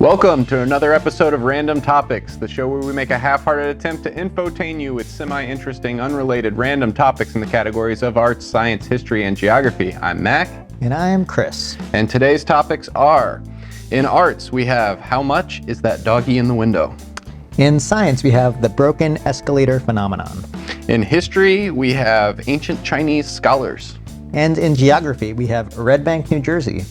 Welcome to another episode of Random Topics, the show where we make a half-hearted attempt to infotain you with semi-interesting, unrelated random topics in the categories of arts, science, history, and geography. I'm Mac. And I am Chris. And today's topics are, in arts, we have how much is that doggy in the window? In science, we have the broken escalator phenomenon. In history, we have ancient Chinese scholars. And in geography, we have Red Bank, New Jersey.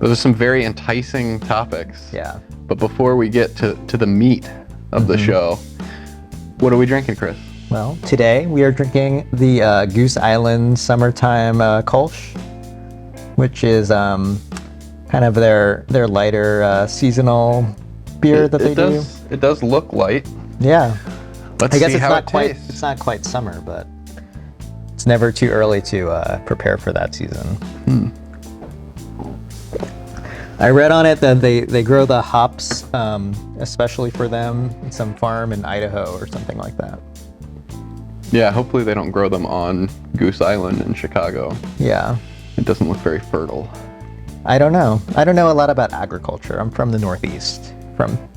Those are some very enticing topics. Yeah. But before we get to the meat of the show, what are we drinking, Chris? Well, today we are drinking the Goose Island Summertime Kolsch, which is kind of their lighter seasonal beer that they do. It does look light. Yeah. Let's see how it tastes. It's not quite summer, but it's never too early to prepare for that season. I read on it that they grow the hops especially for them in some farm in Idaho or something like that. Yeah, hopefully they don't grow them on Goose Island in Chicago. Yeah. It doesn't look very fertile. I don't know. I don't know a lot about agriculture. I'm from the Northeast.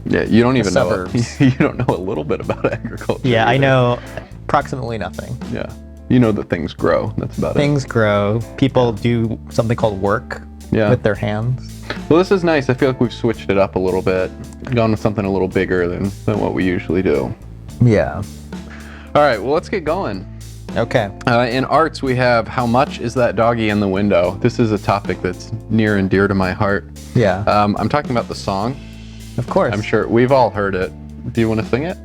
Yeah, you don't even know. Suburbs. You don't know a little bit about agriculture. Yeah, either. I know approximately nothing. Yeah, you know that things grow. That's about Things grow. People do something called work with their hands. Well, this is nice. I feel like we've switched it up a little bit, gone with something a little bigger than what we usually do. Yeah. All right, well, let's get going. Okay. In arts, we have how much is that doggy in the window? This is a topic that's near and dear to my heart. Yeah. I'm talking about the song. Of course. I'm sure we've all heard it. Do you want to sing it?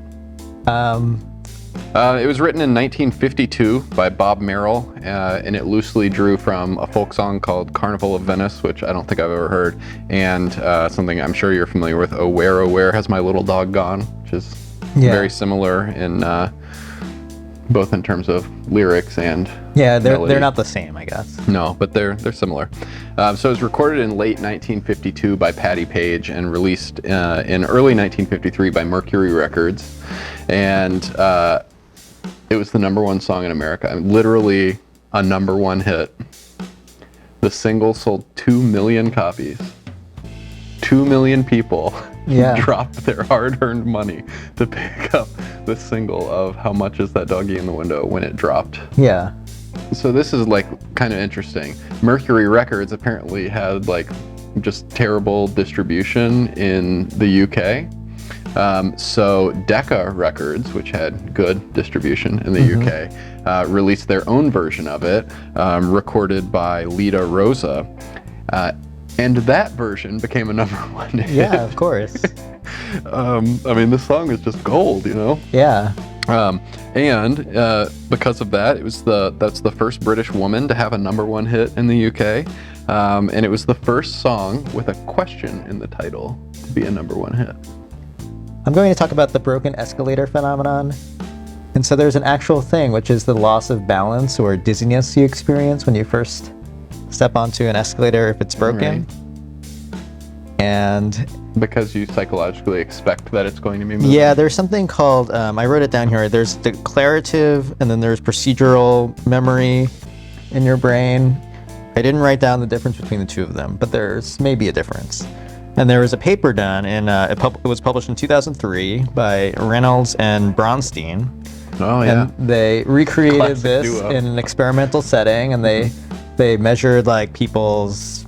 It was written in 1952 by Bob Merrill, and it loosely drew from a folk song called Carnival of Venice, which I don't think I've ever heard, and something I'm sure you're familiar with, Oh Where Has My Little Dog Gone, which is very similar in both in terms of lyrics and melody. They're not the same, I guess. No, but they're similar. So it was recorded in late 1952 by Patti Page and released in early 1953 by Mercury Records, and it was the #1 song in America. I mean, literally a #1 hit. The single sold 2 million copies. 2 million people dropped their hard-earned money to pick up the single of How Much Is That Doggy in the Window when it dropped. Yeah. So this is like kind of interesting. Mercury Records apparently had like just terrible distribution in the UK. So Decca Records, which had good distribution in the UK, released their own version of it, recorded by Lita Rosa. And that version became a #1 hit. Yeah, of course. I mean, this song is just gold, you know? Yeah. And because of that, that's the first British woman to have a #1 hit in the UK. And it was the first song with a question in the title to be a #1 hit. I'm going to talk about the broken escalator phenomenon. And so there's an actual thing, which is the loss of balance or dizziness you experience when you first step onto an escalator if it's broken. Right. And because you psychologically expect that it's going to be moving. Yeah, there's something called, I wrote it down here, there's declarative and then there's procedural memory in your brain. I didn't write down the difference between the two of them, but there's maybe a difference. And there was a paper done, and it was published in 2003 by Reynolds and Bronstein. Oh, yeah. And they recreated Classic this duo. in an experimental setting, and they measured like people's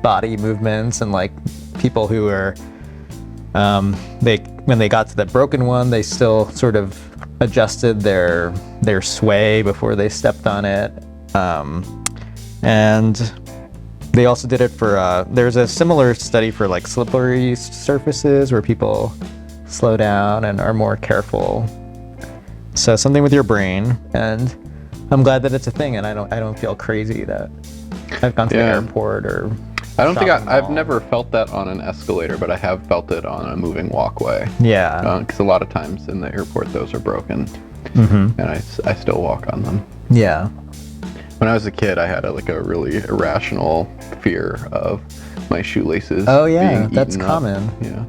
body movements and like people who were, when they got to the broken one, they still sort of adjusted their sway before they stepped on it. And they also did it for, there's a similar study for like slippery surfaces where people slow down and are more careful. So something with your brain, and I'm glad that it's a thing, and I don't feel crazy that I've gone to the airport or I don't think I've never felt that on an escalator, but I have felt it on a moving walkway. Yeah. Because a lot of times in the airport, those are broken, and I still walk on them. Yeah. When I was a kid, I had a really irrational fear of my shoelaces. Oh yeah, being that's eaten common. up. Yeah.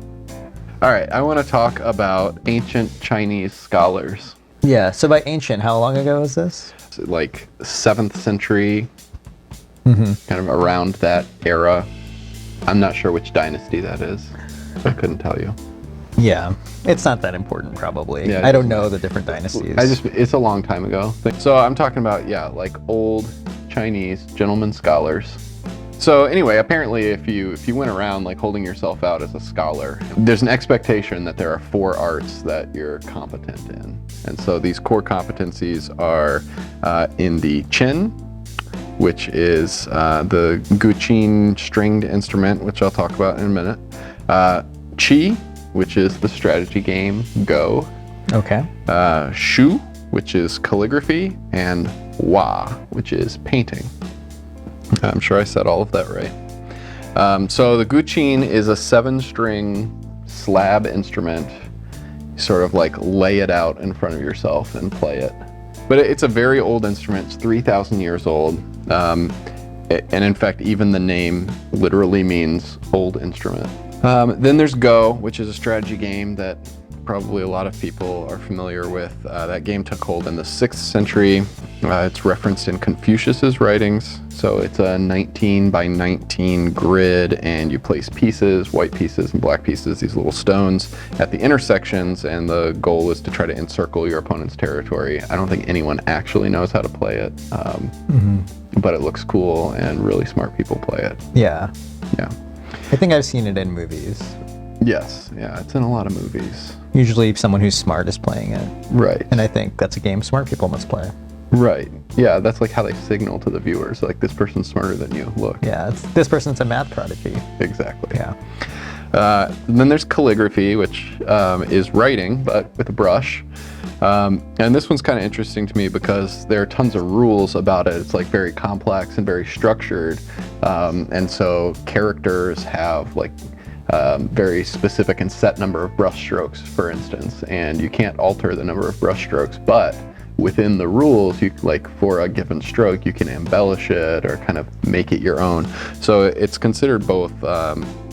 All right, I want to talk about ancient Chinese scholars. Yeah. So by ancient, how long ago was this? Like 7th century, kind of around that era. I'm not sure which dynasty that is. I couldn't tell you. Yeah, it's not that important probably. Yeah, it I don't doesn't know the different dynasties. It's a long time ago. So I'm talking about, yeah, like old Chinese gentlemen scholars. So anyway, apparently if you went around like holding yourself out as a scholar, there's an expectation that there are 4 arts that you're competent in. And so these core competencies are in the qin, which is the guqin stringed instrument, which I'll talk about in a minute. Qi, which is the strategy game Go. Okay. Shu, which is calligraphy, and Hua, which is painting. I'm sure I said all of that right. So the guqin is a 7-string slab instrument. You sort of like lay it out in front of yourself and play it. But it's a very old instrument. It's 3,000 years old. And in fact, even the name literally means old instrument. Then there's Go, which is a strategy game that probably a lot of people are familiar with. That game took hold in the 6th century. It's referenced in Confucius's writings. So it's a 19 by 19 grid, and you place pieces, white pieces and black pieces, these little stones at the intersections, and the goal is to try to encircle your opponent's territory. I don't think anyone actually knows how to play it, but it looks cool, and really smart people play it. Yeah. Yeah. I think I've seen it in movies. Yes, yeah, it's in a lot of movies. Usually someone who's smart is playing it. Right. And I think that's a game smart people must play. Right. Yeah, that's like how they signal to the viewers, like, this person's smarter than you. Look. Yeah, this person's a math prodigy. Exactly. Yeah. Then there's calligraphy, which is writing, but with a brush. And this one's kind of interesting to me because there are tons of rules about it. It's like very complex and very structured. And so characters have like very specific and set number of brush strokes, for instance, and you can't alter the number of brush strokes, but within the rules, you like for a given stroke, you can embellish it or kind of make it your own. So it's considered both,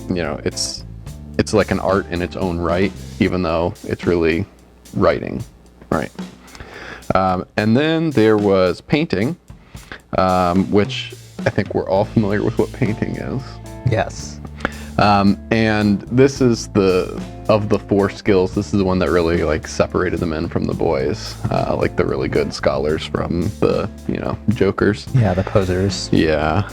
it's like an art in its own right, even though it's really writing, right? And then there was painting, which I think we're all familiar with what painting is. Yes. And this is of the 4 skills, this is the one that really like separated the men from the boys, like the really good scholars from the, jokers. Yeah, the posers. Yeah.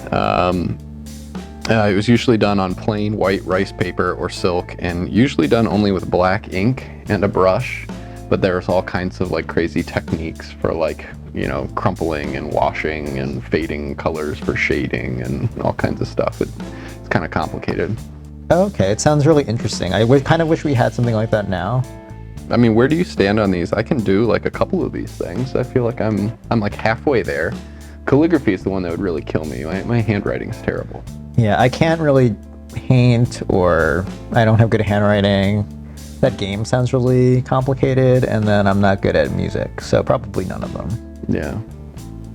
It was usually done on plain white rice paper or silk, and usually done only with black ink and a brush. But there's all kinds of like crazy techniques for like, crumpling and washing and fading colors for shading and all kinds of stuff. It's kind of complicated. Okay, it sounds really interesting. I kind of wish we had something like that now. I mean, where do you stand on these? I can do like a couple of these things. I feel like I'm like halfway there. Calligraphy is the one that would really kill me. My handwriting is terrible. Yeah, I can't really paint, or I don't have good handwriting. That game sounds really complicated, and then I'm not good at music, so probably none of them. Yeah.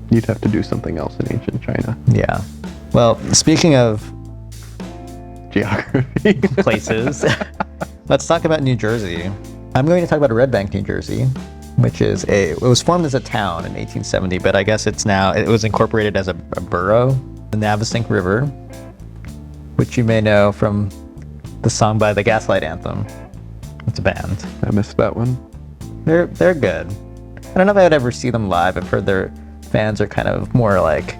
You'd have to do something else in ancient China. Yeah. Well, speaking of Geography. places, let's talk about New Jersey. I'm going to talk about Red Bank, New Jersey, which is it was formed as a town in 1870, but I guess it was incorporated as a borough. The Navesink River, which you may know from the song by the Gaslight Anthem. It's a band. I missed that one. They're good. I don't know if I would ever see them live. I've heard their fans are kind of more like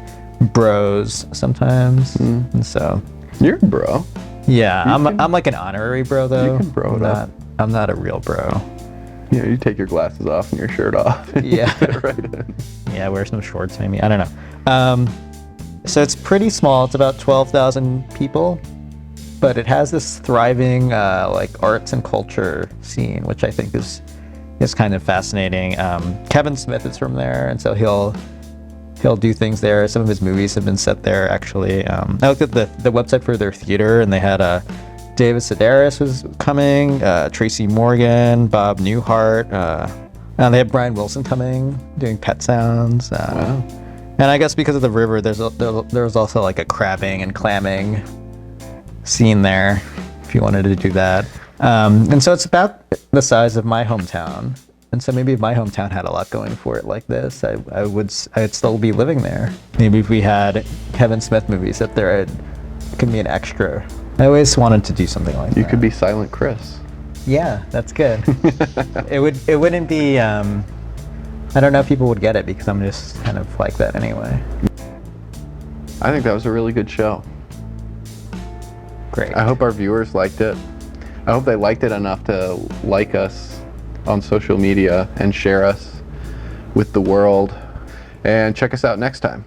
bros sometimes, and so. You're a bro. Yeah, I'm like an honorary bro though. You can bro it up. I'm not a real bro. You take your glasses off and your shirt off. And Yeah. you fit right in. Yeah, wear some shorts maybe. I don't know. So it's pretty small. It's about 12,000 people, but it has this thriving like arts and culture scene, which I think is kind of fascinating. Kevin Smith is from there, and so he'll do things there. Some of his movies have been set there, actually. I looked at the website for their theater, and they had David Sedaris was coming, Tracy Morgan, Bob Newhart, and they have Brian Wilson coming, doing Pet Sounds. Wow. And I guess because of the river, there's also like a crabbing and clamming scene there, if you wanted to do that. And so it's about the size of my hometown. And so maybe if my hometown had a lot going for it like this, I'd still be living there. Maybe if we had Kevin Smith movies up there, it could be an extra. I always wanted to do something like You that. could be Silent Chris. Yeah, that's good. It wouldn't be. I don't know if people would get it because I'm just kind of like that anyway. I think that was a really good show. Great. I hope our viewers liked it. I hope they liked it enough to like us on social media and share us with the world. And check us out next time.